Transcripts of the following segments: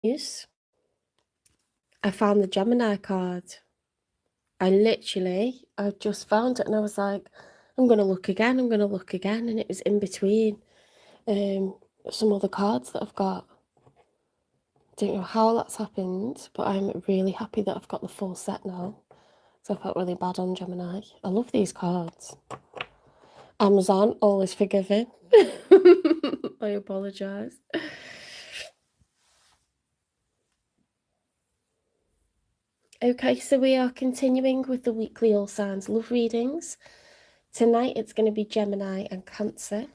news. I found the Gemini card. I just found it and I was like, I'm going to look again, and it was in between some other cards that I've got. Don't know how that's happened, but I'm really happy that I've got the full set now. So I felt really bad on Gemini. I love these cards. Amazon, all is forgiven. I apologise. Okay, so we are continuing with the weekly all signs love readings. Tonight it's going to be Gemini and Cancer.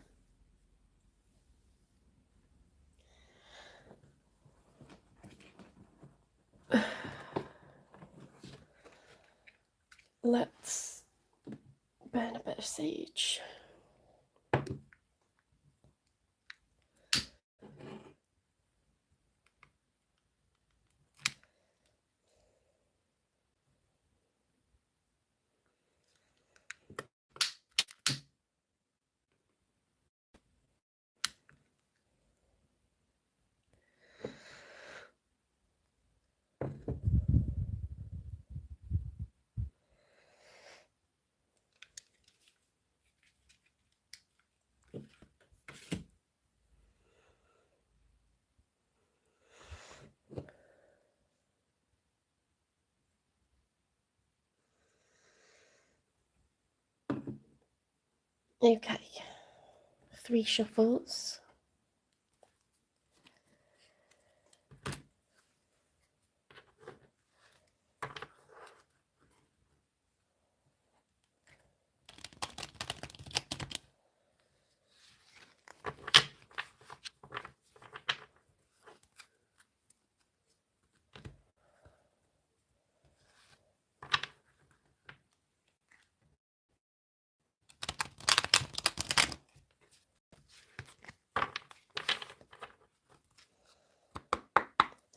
Let's burn a bit of sage. Okay, 3 shuffles.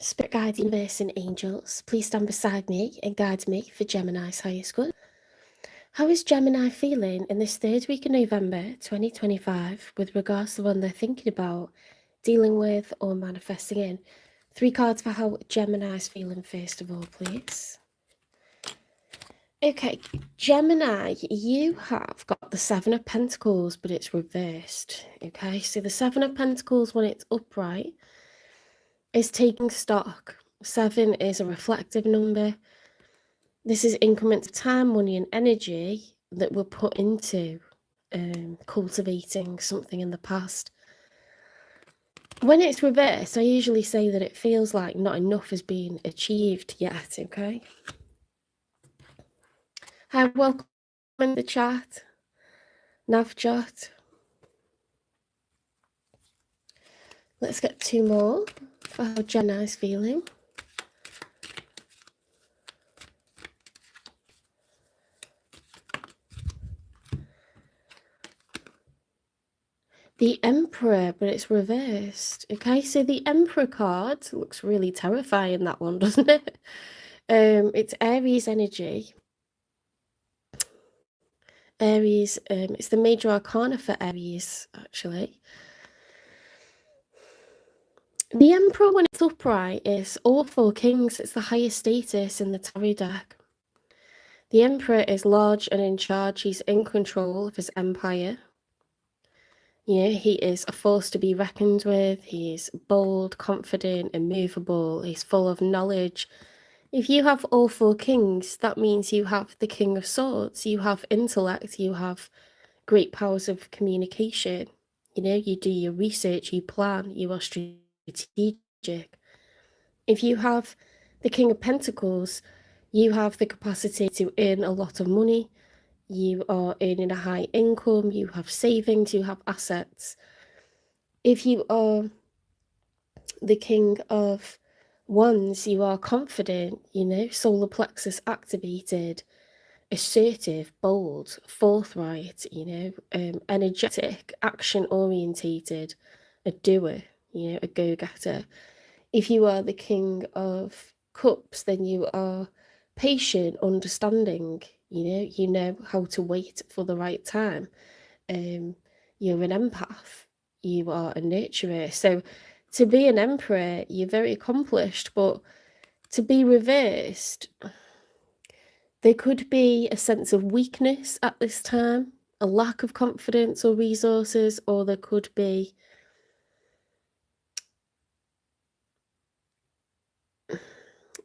Spirit guide, universe and angels, please stand beside me and guide me for Gemini's highest good. How is Gemini feeling in this 3rd week of November 2025 with regards to what they're thinking about, dealing with or manifesting in? 3 cards for how Gemini's feeling first of all, please. Okay, Gemini, you have got the 7 of Pentacles, but it's reversed. Okay, so the 7 of Pentacles, when it's upright, is taking stock. 7 is a reflective number. This is increments of time, money, and energy that were put into cultivating something in the past. When it's reversed, I usually say that it feels like not enough has been achieved yet, okay? Hi, welcome in the chat. Navchat. Let's get 2 more for how Gemini's feeling. The Emperor, but it's reversed. Okay, so the Emperor card looks really terrifying, that one, doesn't it? It's Aries energy. Aries, it's the major arcana for Aries, actually. The Emperor, when it's upright, is all 4 kings. It's the highest status in the tarot deck. The Emperor is large and in charge. He's in control of his empire. You know, he is a force to be reckoned with. He's bold, confident, immovable. He's full of knowledge. If you have all 4 kings, that means you have the King of Swords. You have intellect. You have great powers of communication. You know, you do your research, you plan, you are strategic. If you have the King of Pentacles, you have the capacity to earn a lot of money. You are earning a high income, you have savings, you have assets. If you are the King of Wands, you are confident, you know, solar plexus activated, assertive, bold, forthright, you know, energetic, action orientated, a doer, you know, a go-getter. If you are the King of Cups, then you are patient, understanding, you know how to wait for the right time. You're an empath, you are a nurturer. So to be an emperor, you're very accomplished, but to be reversed, there could be a sense of weakness at this time, a lack of confidence or resources, or there could be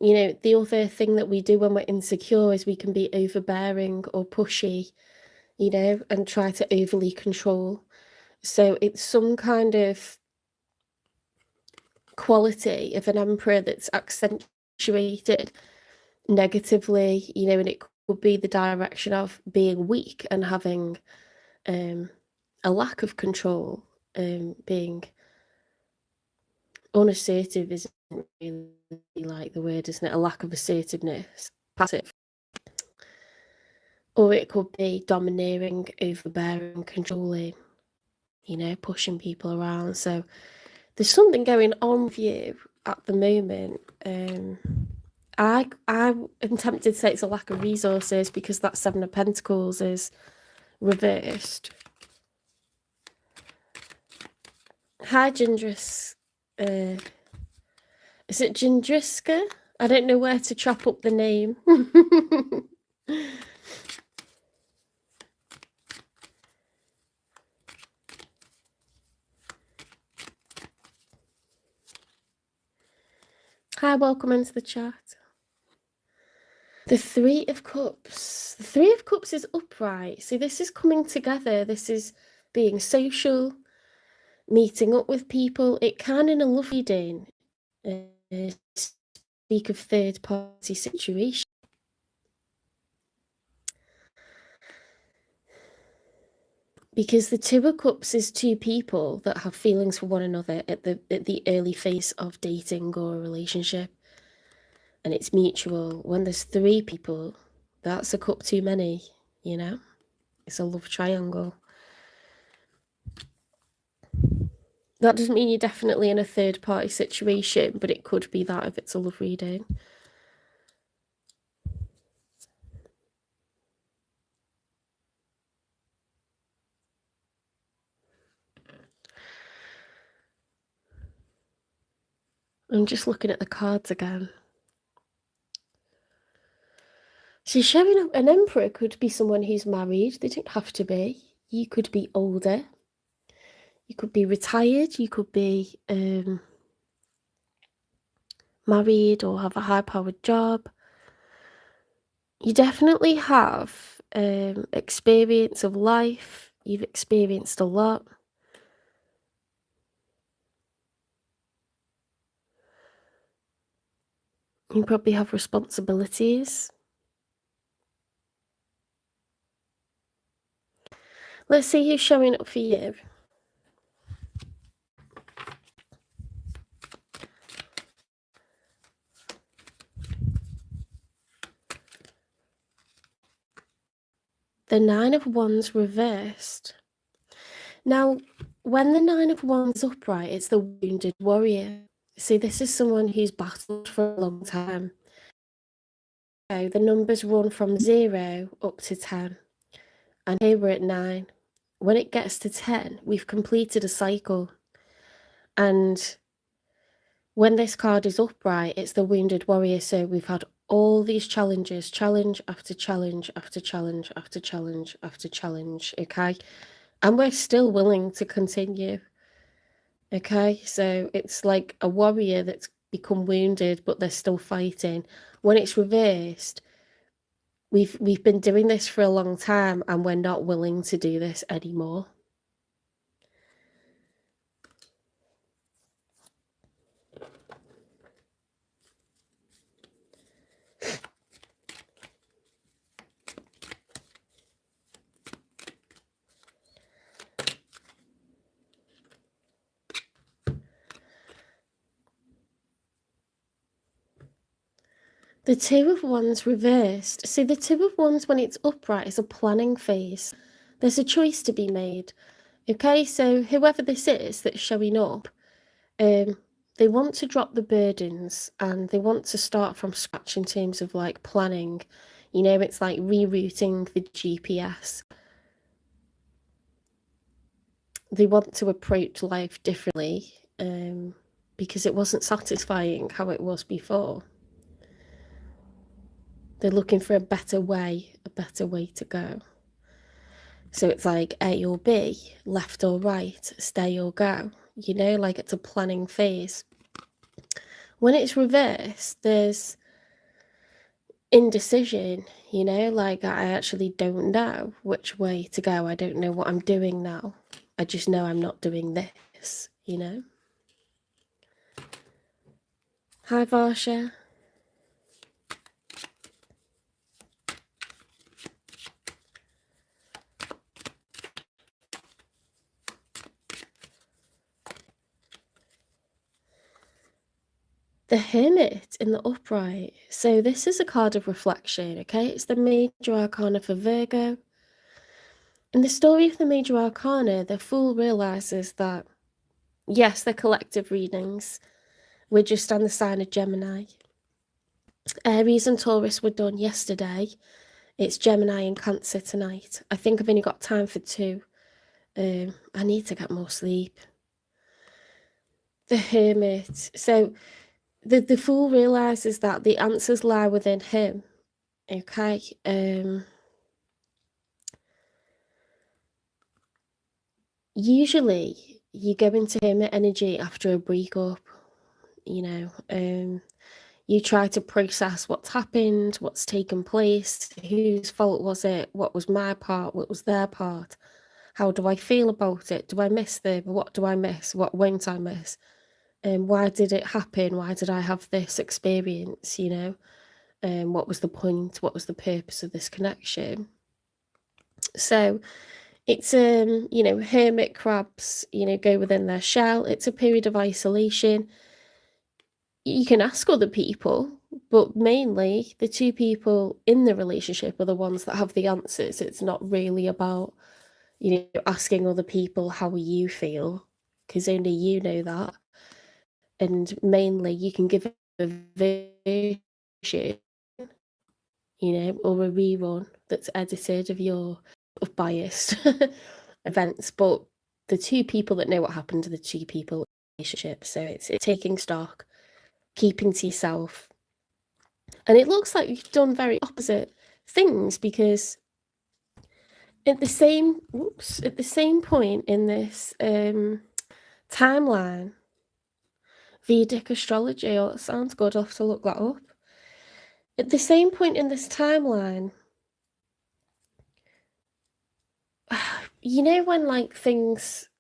the other thing that we do when we're insecure is we can be overbearing or pushy, and try to overly control. So it's some kind of quality of an emperor that's accentuated negatively, and it could be the direction of being weak and having a lack of control, being unassertive isn't really like the word, isn't it? A lack of assertiveness, passive. Or it could be domineering, overbearing, controlling, pushing people around. So there's something going on with you at the moment. I'm tempted to say it's a lack of resources because that Seven of Pentacles is reversed. Hi, Gindris. Is it Gindriska? I don't know where to chop up the name. Hi, welcome into the chat. The Three of Cups. The Three of Cups is upright. See, this is coming together. This is being social, meeting up with people. It can, in a love reading, speak of third-party situation. Because the Two of Cups is two people that have feelings for one another at the early phase of dating or a relationship. And it's mutual. When there's three people, that's a cup too many, It's a love triangle. That doesn't mean you're definitely in a third-party situation, but it could be that if it's a love reading. I'm just looking at the cards again. So showing up, an emperor could be someone who's married. They don't have to be. You could be older. You could be retired. You could be married or have a high-powered job. You definitely have experience of life. You've experienced a lot. You probably have responsibilities. Let's see who's showing up for you. The Nine of Wands reversed. Now, when the Nine of Wands upright, it's the wounded warrior. See, this is someone who's battled for a long time. So the numbers run from 0 up to 10. And here we're at 9. When it gets to 10, we've completed a cycle. And when this card is upright, it's the wounded warrior. So we've had all these challenges, challenge after challenge after challenge after challenge after challenge, okay? And we're still willing to continue, okay? So it's like a warrior that's become wounded, but they're still fighting. When it's reversed, we've been doing this for a long time and we're not willing to do this anymore. The Two of Wands reversed. See, the Two of Wands, when it's upright, is a planning phase. There's a choice to be made. Okay, so whoever this is that's showing up, they want to drop the burdens and they want to start from scratch in terms of like planning. It's like rerouting the GPS. They want to approach life differently. because it wasn't satisfying how it was before. They're looking for a better way to go. So it's like A or B, left or right, stay or go, like it's a planning phase. When it's reversed, there's indecision, like I actually don't know which way to go. I don't know what I'm doing now. I just know I'm not doing this, Hi, Varsha. The Hermit in the upright. So this is a card of reflection, okay? It's the major arcana for Virgo. In the story of the major arcana, the Fool realizes that, yes, they're collective readings. We're just on the sign of Gemini. Aries and Taurus were done yesterday. It's Gemini and Cancer tonight. I think I've only got time for 2. I need to get more sleep. The Hermit. So the Fool realizes that the answers lie within him. Okay. Usually you go into Hermit energy after a breakup, you try to process what's happened, what's taken place, whose fault was it, what was my part, what was their part, how do I feel about it, do I miss them, what do I miss, what won't I miss, why did it happen, why did I have this experience, what was the point, what was the purpose of this connection. So it's hermit crabs, go within their shell. It's a period of isolation. You can ask other people, but mainly the 2 people in the relationship are the ones that have the answers. It's not really about, asking other people how you feel, because only you know that. And mainly you can give a version, or a rerun that's edited of biased events, but the 2 people that know what happened are the 2 people in the relationship. So it's taking stock, keeping to yourself. And it looks like you've done very opposite things, because at the same point in this timeline, Vedic astrology, it sounds good, I'll have to look that up. At the same point in this timeline, when like things,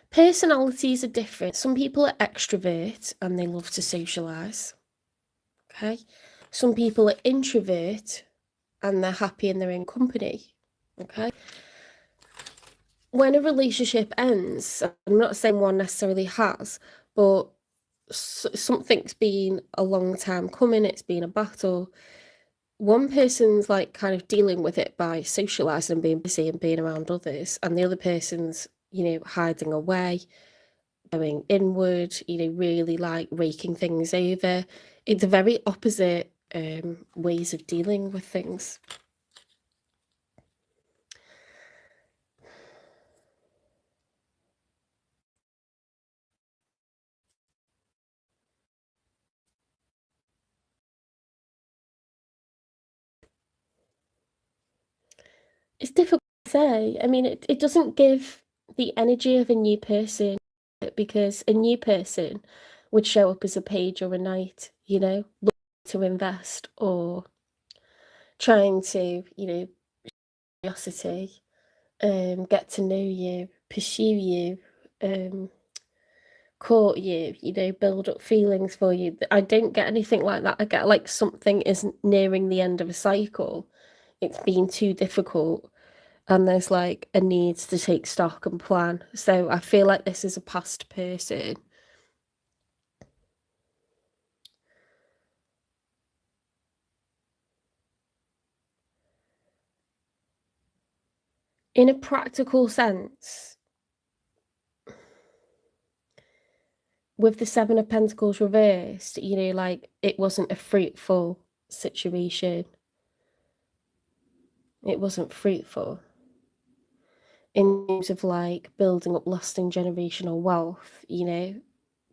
personalities are different. Some people are extrovert and they love to socialize. Okay. Some people are introvert and they're happy in their own company. Okay. When a relationship ends, I'm not saying one necessarily has, but something's been a long time coming, it's been a battle. One person's like kind of dealing with it by socializing and being busy and being around others, and the other person's, hiding away, going inward, really like raking things over. It's very opposite ways of dealing with things. It's difficult to say. I mean, it doesn't give the energy of a new person, because a new person would show up as a page or a knight, looking to invest or trying to, curiosity, get to know you, pursue you, court you, build up feelings for you. I don't get anything like that. I get like something isn't nearing the end of a cycle. It's been too difficult and there's like a need to take stock and plan. So I feel like this is a past person. In a practical sense, with the 7 of Pentacles reversed, like it wasn't a fruitful situation. It wasn't fruitful. in terms of like building up lasting generational wealth, you know,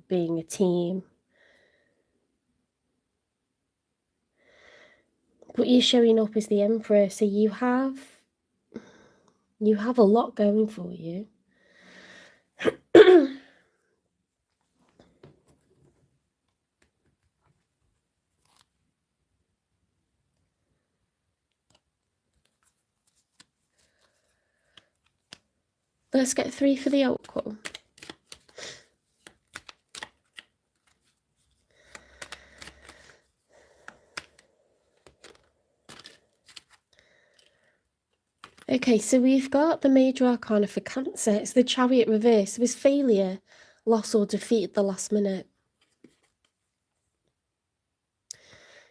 being a team. But you're showing up as the Emperor, so you have a lot going for you. Let's get 3 for the outcome. Okay, so we've got the major arcana for Cancer. It's the Chariot reverse. It was failure, loss or defeat at the last minute.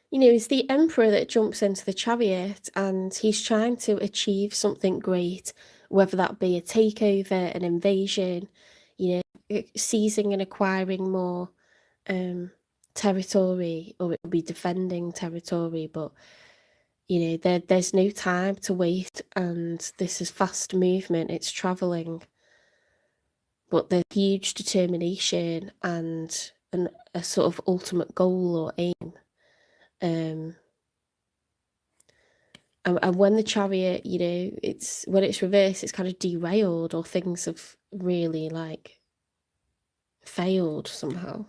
You know, it's the Emperor that jumps into the Chariot and he's trying to achieve something great, whether that be a takeover, an invasion, you know, seizing and acquiring more territory, or it will be defending territory, but you know, there's no time to wait, and this is fast movement, it's traveling, but there's huge determination and a sort of ultimate goal or aim. And when the Chariot, you know, when it's reversed, it's kind of derailed, or things have really like failed somehow.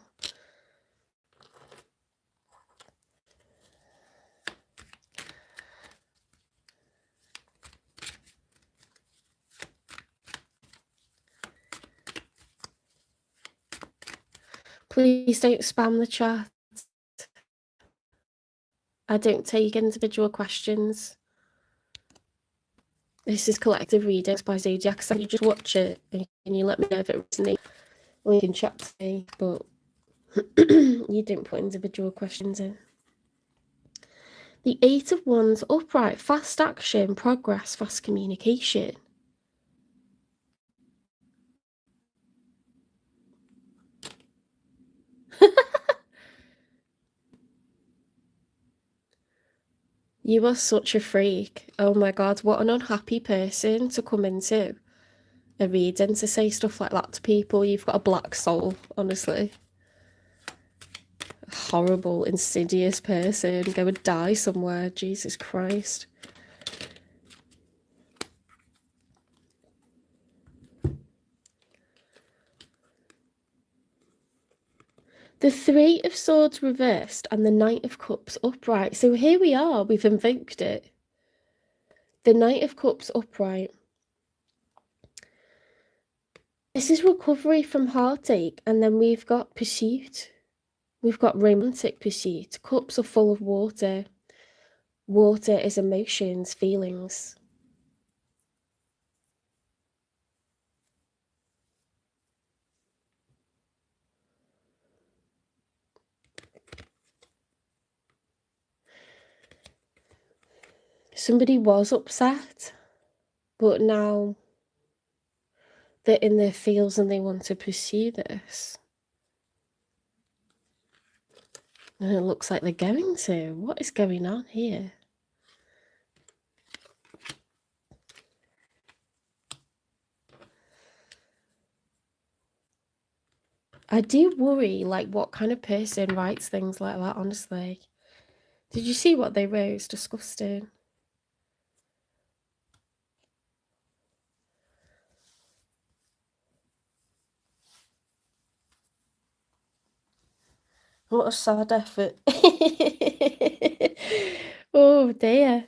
Please don't spam the chat. I don't take individual questions. This is collective readings by Zodiac, so you just watch it and you let me know if it resonates. Or you can chat to me, but you don't put individual questions in. The 8 of Wands upright, fast action, progress, fast communication. You are such a freak. Oh my god, what an unhappy person to come into a reading to say stuff like that to people. You've got a black soul, honestly. Horrible, insidious person. Go and die somewhere. Jesus Christ. The 3 of Swords reversed and the Knight of Cups upright. So here we are. We've invoked it. The Knight of Cups upright. This is recovery from heartache, and then we've got pursuit. We've got romantic pursuit. Cups are full of water. Water is emotions, feelings. Somebody was upset, but now they're in their feels and they want to pursue this. And it looks like they're going to. What is going on here? I do worry, like, what kind of person writes things like that, honestly. Did you see what they wrote? It's disgusting. What a sad effort. Oh, dear.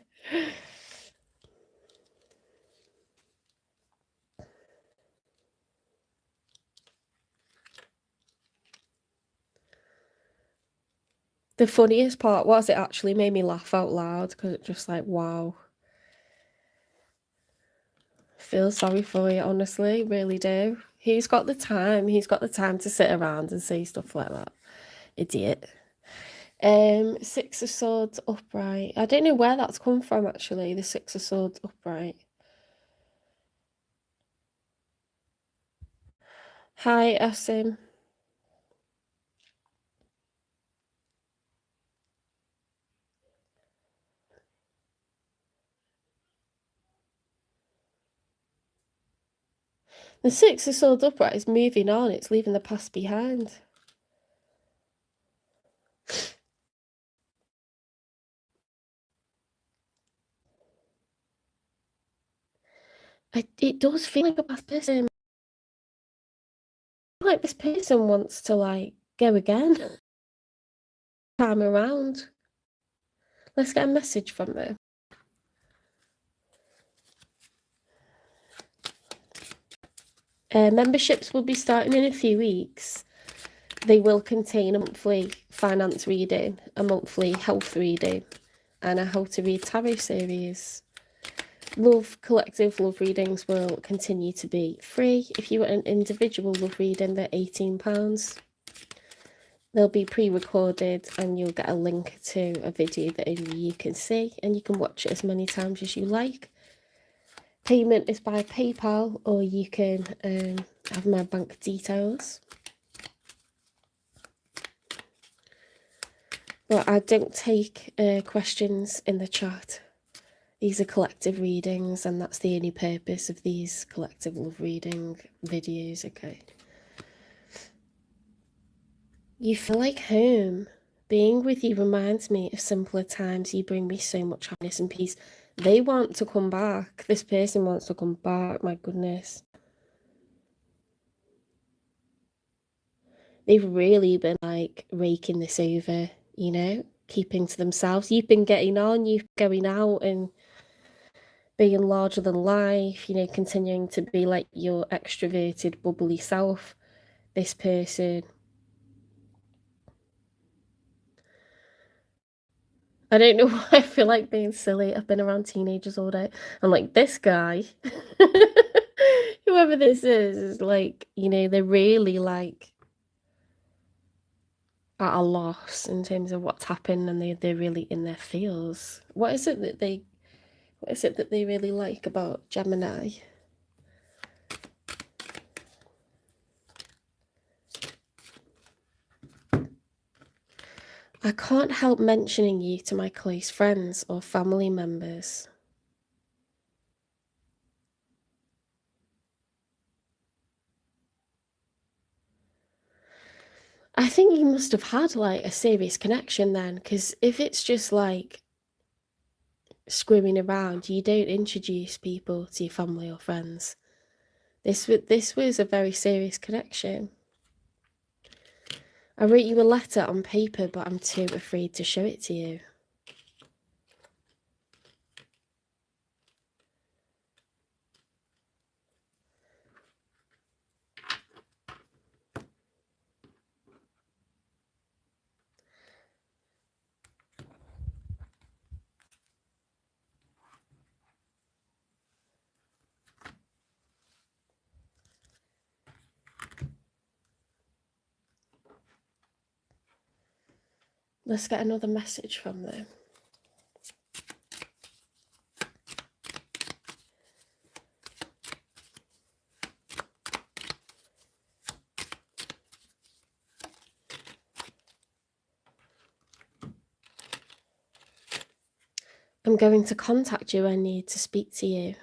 The funniest part was it actually made me laugh out loud, because it's just like, wow. Feel sorry for you, honestly, really do. He's got the time. He's got the time to sit around and say stuff like that. Idiot. 6 of Swords upright. I don't know where that's come from, actually, the 6 of Swords upright. Hi, Asim. The 6 of Swords upright is moving on. It's leaving the past behind. It does feel like a past person. Like this person wants to like go again. Time around. Let's get a message from them. Memberships will be starting in a few weeks. They will contain a monthly finance reading, a monthly health reading, and a how to read tarot series. Collective love readings will continue to be free. If you want an individual love reading, they're £18. They'll be pre-recorded and you'll get a link to a video that only you can see, and you can watch it as many times as you like. Payment is by PayPal, or you can have my bank details. But I don't take questions in the chat. These are collective readings, and that's the only purpose of these collective love reading videos, okay? You feel like home. Being with you reminds me of simpler times. You bring me so much happiness and peace. They want to come back. This person wants to come back, my goodness. They've really been like raking this over, you know, keeping to themselves. You've been getting on, you've going out and being larger than life, you know, continuing to be like your extroverted, bubbly self. This person, I don't know why I feel like being silly. I've been around teenagers all day. I'm like, this guy, whoever this is like, you know, they're really like at a loss in terms of what's happened, and they're really in their feels. What is it that they really like about Gemini? I can't help mentioning you to my close friends or family members. I think you must have had like a serious connection then, because if it's just like screwing around, you don't introduce people to your family or friends. This was a very serious connection. I wrote you a letter on paper, but I'm too afraid to show it to you. Let's get another message from them. I'm going to contact you. I need to speak to you.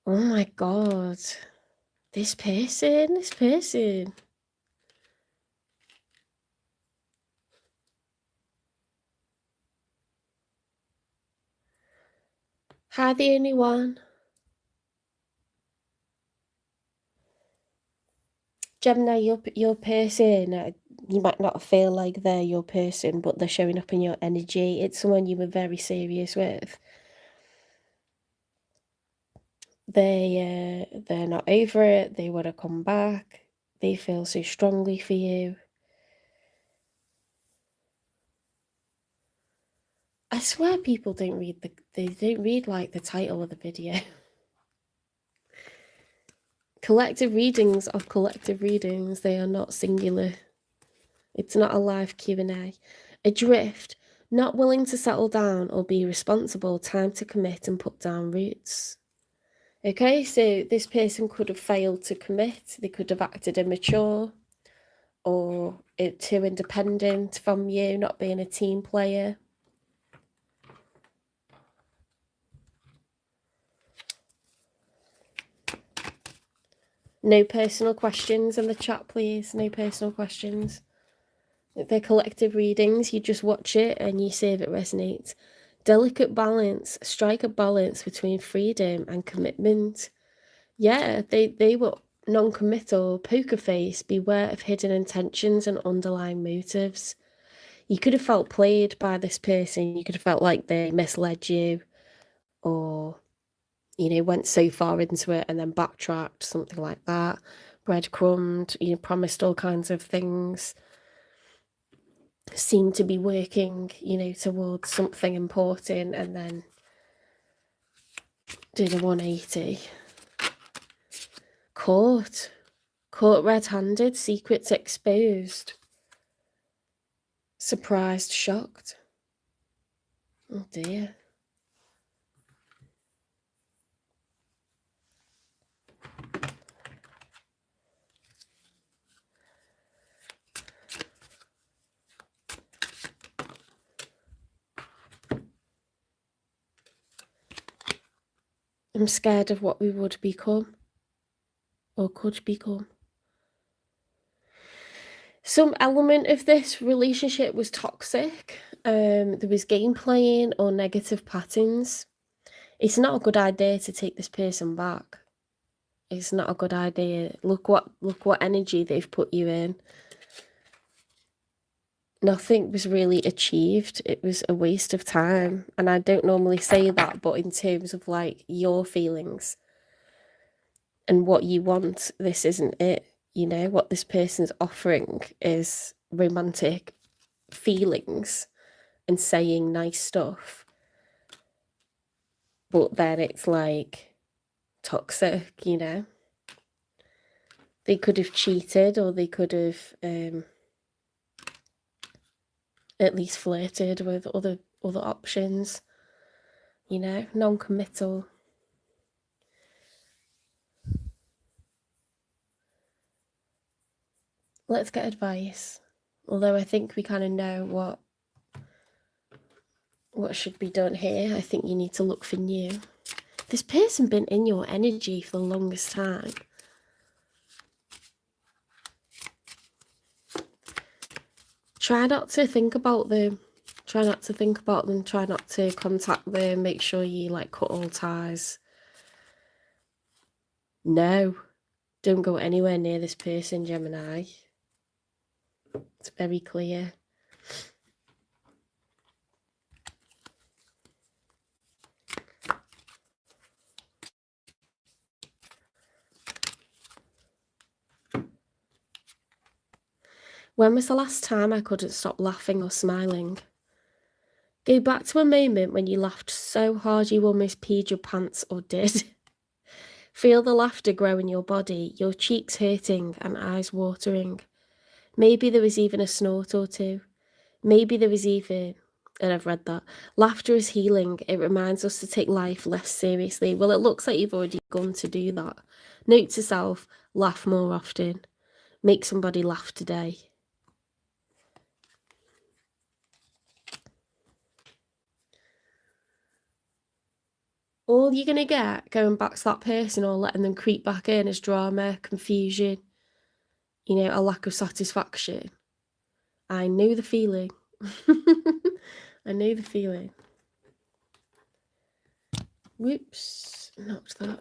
Oh my God. This person. Hi, the only one. Gemini, your person, you might not feel like they're your person, but they're showing up in your energy. It's someone you were very serious with. They're not over it. They want to come back. They feel so strongly for you. I swear people don't read they don't read like the title of the video. Collective readings are collective readings. They are not singular. It's not a live Q&A. Adrift, not willing to settle down or be responsible, time to commit and put down roots. Okay, so this person could have failed to commit. They could have acted immature or too independent from you, not being a team player. No personal questions in the chat, please. No personal questions. They're collective readings. You just watch it and you see if it resonates. Delicate balance. Strike a balance between freedom and commitment. Yeah, they were non-committal, poker face, beware of hidden intentions and underlying motives. You could have felt played by this person. You could have felt like they misled you, or, you know, went so far into it and then backtracked, something like that. Breadcrumbed, you know, promised all kinds of things. Seemed to be working, you know, towards something important and then did a 180. Caught red-handed, secrets exposed. Surprised, shocked. Oh dear. I'm scared of what we would become or could become. Some element of this relationship was toxic. There was game playing or negative patterns. It's not a good idea to take this person back. It's not a good idea. Look what energy they've put you in. Nothing was really achieved. It was a waste of time. And I don't normally say that, but in terms of like your feelings and what you want, this isn't it. You know, what this person's offering is romantic feelings and saying nice stuff. But then it's like toxic, you know. They could have cheated, or they could have at least flirted with other options, you know, non-committal. Let's get advice. Although I think we kind of know what should be done here. I think you need to look for new. This person been in your energy for the longest time. Try not to think about them. Try not to think about them. Try not to contact them. Make sure you like cut all ties. No, don't go anywhere near this person, Gemini. It's very clear. When was the last time I couldn't stop laughing or smiling? Go back to a moment when you laughed so hard you almost peed your pants or did. Feel the laughter grow in your body, your cheeks hurting and eyes watering. Maybe there was even a snort or two. Maybe there was even, and I've read that, laughter is healing. It reminds us to take life less seriously. Well, it looks like you've already begun to do that. Note to self, laugh more often. Make somebody laugh today. All you're going to get going back to that person or letting them creep back in is drama, confusion, you know, a lack of satisfaction. I know the feeling. I know the feeling. Whoops, knocked that.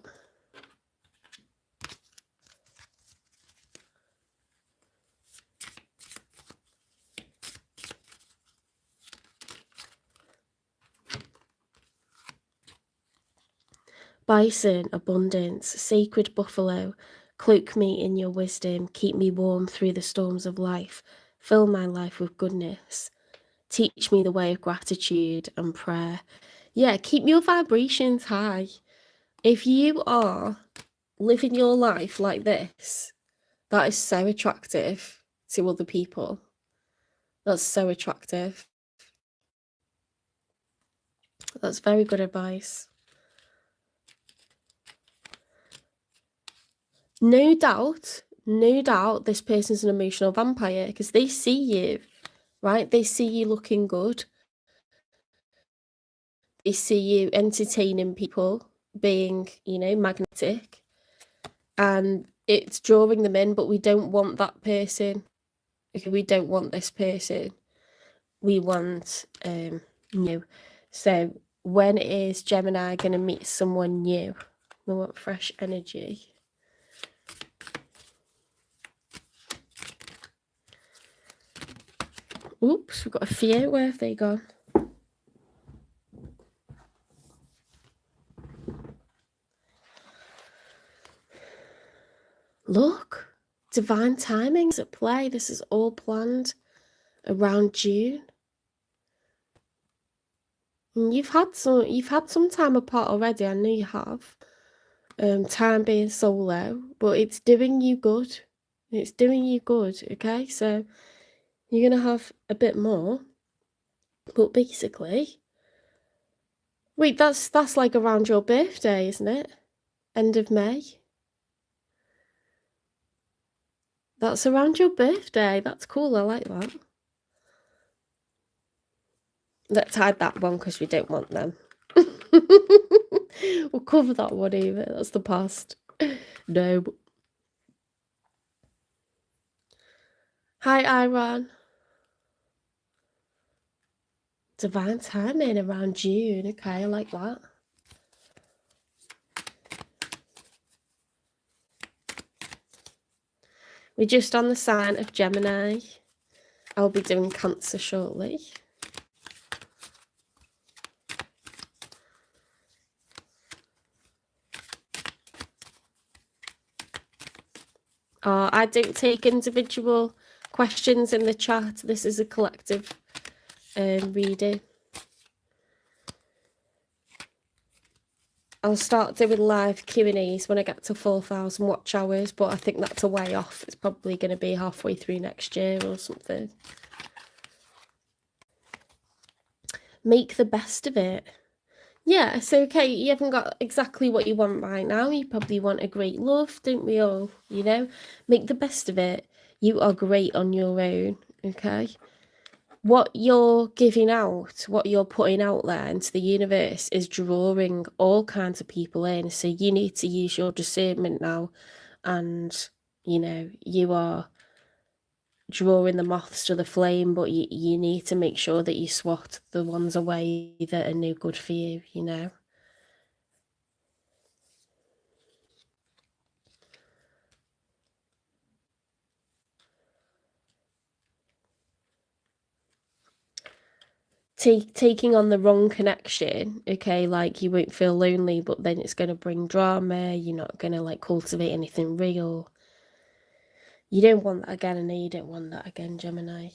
Bison, abundance, sacred buffalo, cloak me in your wisdom, keep me warm through the storms of life, fill my life with goodness, teach me the way of gratitude and prayer. Yeah, keep your vibrations high. If you are living your life like this, that is so attractive to other people. That's so attractive. That's very good advice. No doubt this person's an emotional vampire because they see you, right? They see you looking good. They see you entertaining people, being, you know, magnetic. And it's drawing them in, but we don't want that person. Okay, we don't want this person. We want new. So when is Gemini going to meet someone new? We want fresh energy. Oops, we've got a few. Where have they gone? Look, divine timing's at play. This is all planned around June. And you've had some time apart already. I know you have. Time being solo, but it's doing you good. It's doing you good. Okay, so you're gonna have a bit more. But basically, wait, that's like around your birthday, isn't it? End of May. That's around your birthday. That's cool. I like that. Let's hide that one because we don't want them. We'll cover that one even. That's the past. No. Hi, Iran. Divine timing around June. Okay, I like that. We're just on the sign of Gemini. I'll be doing Cancer shortly. I don't take individual questions in the chat. This is a collective reading. I'll start doing live Q&As when I get to 4,000 watch hours, but I think that's a way off. It's probably going to be halfway through next year or something. Make the best of it. Yeah, so okay, you haven't got exactly what you want right now. You probably want a great love, don't we all? You know, make the best of it. You are great on your own, okay? What you're giving out, what you're putting out there into the universe is drawing all kinds of people in. So you need to use your discernment now. And, you know, you are drawing the moths to the flame, but you need to make sure that you swat the ones away that are no good for you, you know? Taking on the wrong connection, okay, like you won't feel lonely, but then it's going to bring drama. You're not going to like cultivate anything real. You don't want that again. I know you don't want that again, Gemini.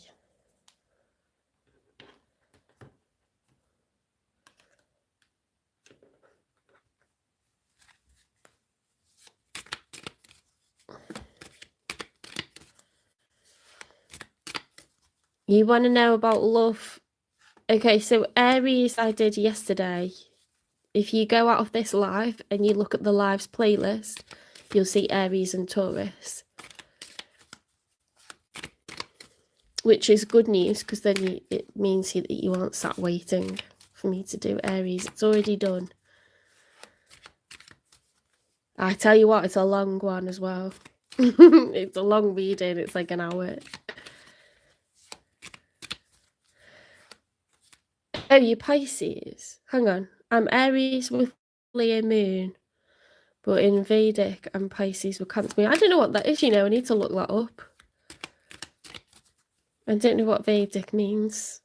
You want to know about love? Okay, so Aries I did yesterday. If you go out of this live and you look at the lives playlist, you'll see Aries and Taurus. Which is good news, because then it means that you aren't sat waiting for me to do Aries. It's already done. I tell you what, it's a long one as well. It's a long reading. It's like an hour. Oh, you Pisces. Hang on. I'm Aries with Leo moon. But in Vedic, I'm Pisces with Cancer moon. I don't know what that is, you know. I need to look that up. I don't know what Vedic means.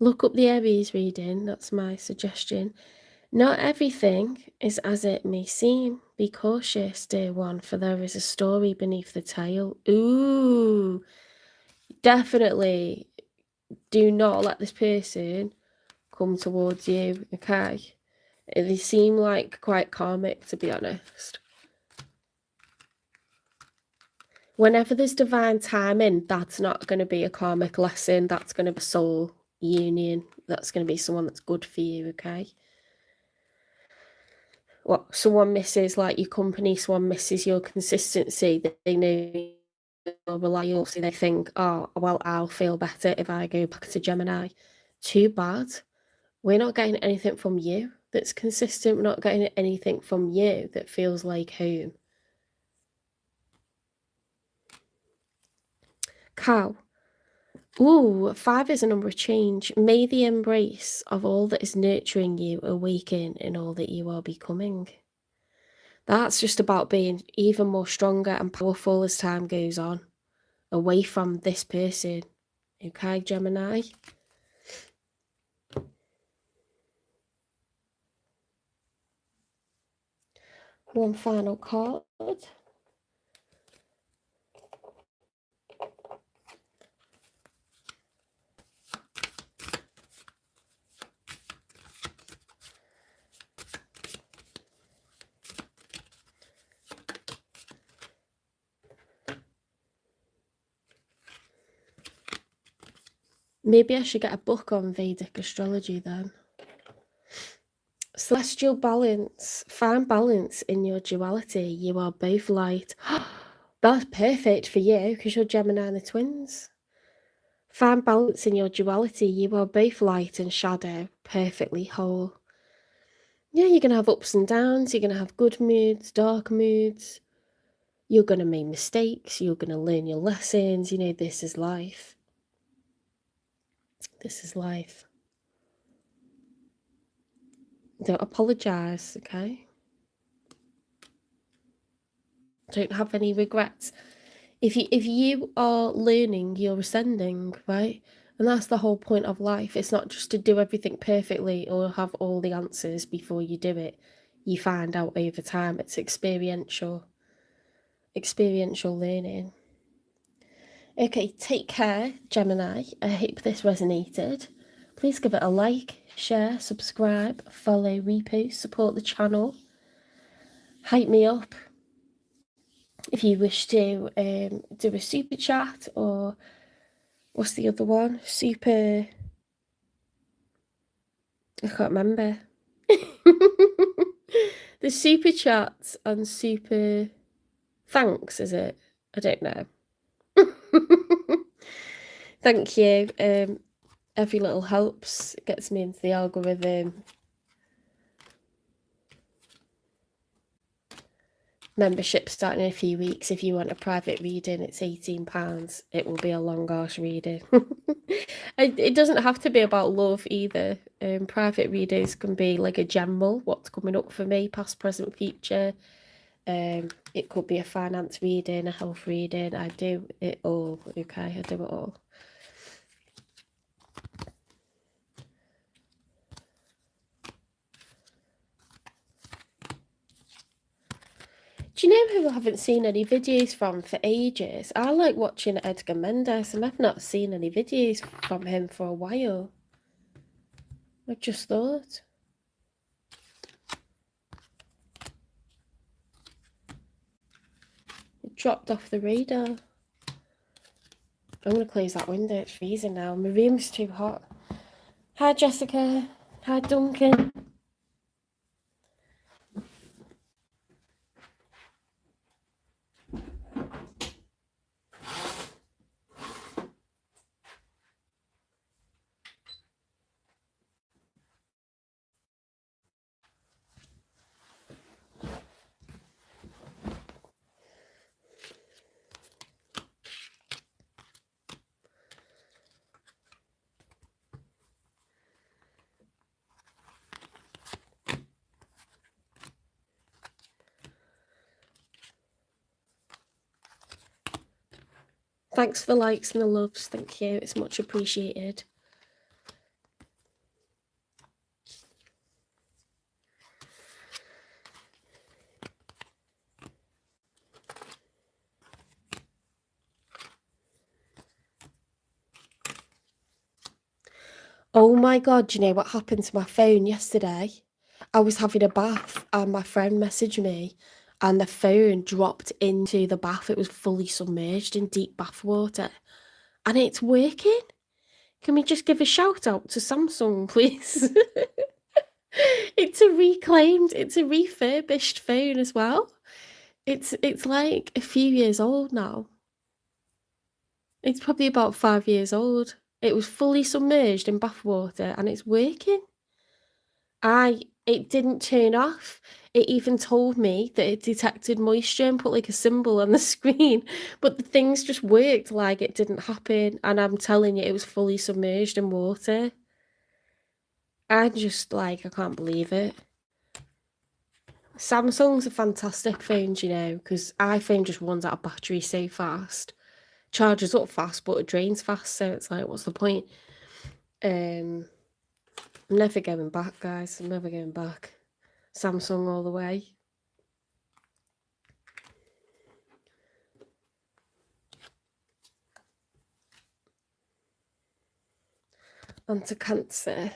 Look up the Aries reading. That's my suggestion. Not everything is as it may seem. Be cautious, dear one, for there is a story beneath the tale. Ooh, definitely do not let this person come towards you, okay? They seem like quite karmic, to be honest. Whenever there's divine timing, that's not going to be a karmic lesson. That's going to be a soul union. That's going to be someone that's good for you, okay? What someone misses, like your company, someone misses your consistency, they know you're reliable, so they think, oh, well, I'll feel better if I go back to Gemini. Too bad. We're not getting anything from you that's consistent. We're not getting anything from you that feels like home. Cow. Ooh, 5 is a number of change. May the embrace of all that is nurturing you awaken in all that you are becoming. That's just about being even more stronger and powerful as time goes on, away from this person. Okay, Gemini? One final card. Maybe I should get a book on Vedic astrology then. Celestial balance. Find balance in your duality. You are both light. That's perfect for you because you're Gemini and the twins. Find balance in your duality. You are both light and shadow, perfectly whole. Yeah, you're going to have ups and downs. You're going to have good moods, dark moods. You're going to make mistakes. You're going to learn your lessons. You know, this is life. This is life. Don't apologise, okay? Don't have any regrets. If you are learning, you're ascending, right? And that's the whole point of life. It's not just to do everything perfectly or have all the answers before you do it. You find out over time. It's experiential learning. Okay, take care, Gemini. I hope this resonated. Please give it a like, share, subscribe, follow, repost, support the channel. Hype me up. If you wish to do a super chat, or what's the other one? Super... I can't remember. The super chats and super thanks, is it? I don't know. Thank you. Every little helps. It gets me into the algorithm. Membership starting in a few weeks. If you want a private reading, it's £18. It will be a long arse reading. It doesn't have to be about love either. Private readings can be like a general, what's coming up for me, past, present, future. It could be a finance reading, a health reading. I do it all, okay? I do it all. Do you know who I haven't seen any videos from for ages? I like watching Edgar Mendes, and I've not seen any videos from him for a while. I just thought. It dropped off the radar. I'm going to close that window, it's freezing now. My room's too hot. Hi Jessica. Hi Duncan. Thanks for the likes and the loves. Thank you. It's much appreciated. Oh my God, do you know what happened to my phone yesterday? I was having a bath and my friend messaged me and the phone dropped into the bath. It was fully submerged in deep bath water and it's working. Can we just give a shout out to Samsung, please? It's a refurbished phone as well. It's like a few years old now. It's probably about 5 years old. It was fully submerged in bath water and it's working. It didn't turn off. It even told me that it detected moisture and put like a symbol on the screen, but the things just worked like it didn't happen, and I'm telling you, it was fully submerged in water. I'm just like, I can't believe it. Samsung's a fantastic phone, you know, because iPhone just runs out of battery so fast. Charges up fast, but it drains fast, so it's like, what's the point? I'm never going back, guys. I'm never going back. Samsung all the way. On to Cancer.